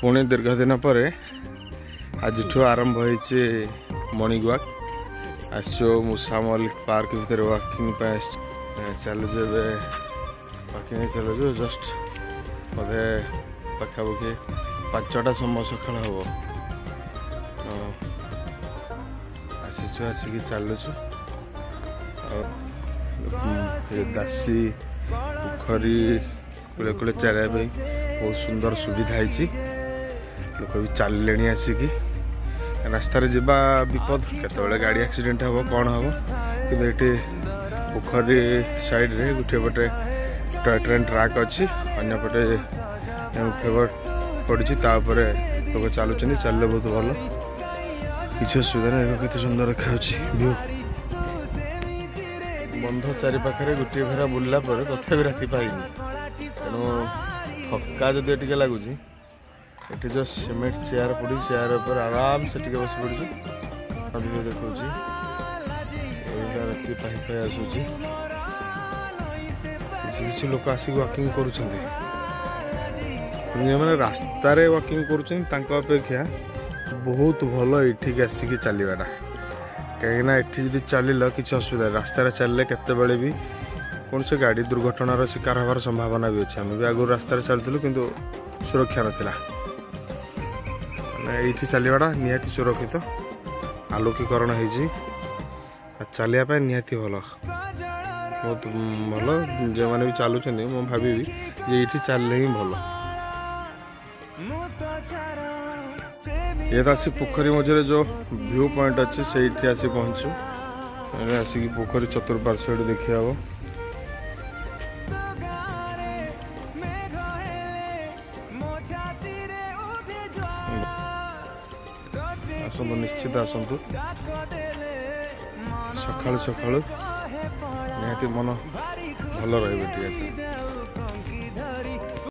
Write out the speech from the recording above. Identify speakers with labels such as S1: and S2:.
S1: पुणी दीर्घ दिन पर आज आरंभ होइए मॉर्निंग वॉक आसो मूसा मल्लिक पार्क भीतर वॉकिंग चलु वॉकिंग चलु जस्ट बोधे पाखापाखि 5टा समय सकाल हम आसिक चलुचु दासी पोखरी कूले कूले चलिया बहुत सुंदर सुविधा है। लोक भी चलिले आसिक रास्ता जावा विपद केतबेले गाड़ी एक्सीडेंट हम कौन हम कि पोखरी साइड रे गोटे पटे ट्रेन ट्रैक अच्छी अन्य पटे फेवर पड़ी लोक चलुच्च चलने बहुत भल किसी असुविधा नहीं। केते सुंदर देखा व्यू बंध चारि पाखे गोटे फेरा बुलला तथा राति पाइनी तेणु थका जदि टे लगुच ये जो सीमेंट चेयर पड़ी चेयर पर आराम से टे बस पड़ी देखा राति पाई आसूची किसी लोक आसिक वॉकिंग कर रास्तार वॉकिंग करेक्षा बहुत भल ये आसिक चलवाटा कहीं ये चल कि असुविधा रास्तार चलने केतबेले भी कौन से गाड़ी दुर्घटनार शिकार हबार संभावना भी अच्छे। आम भी आगु रास्तार चलूँ किंतु सुरक्षा नाला ये चलवाटा निहाती सुरक्षित आलोकीकरण हो चलिया निहाती भल बहुत भल जो मैंने भी चलुँच मु भावी ये चलने ही भल। ये आसिक पोखरी मझे जो व्यू पॉइंट अच्छे से आसी पहुँचु आसिक पोखरी चतुर्पार्श्व देखिए हम आसतु निश्चित आसतु सकाळु सकाळु निहाती मन भल रही।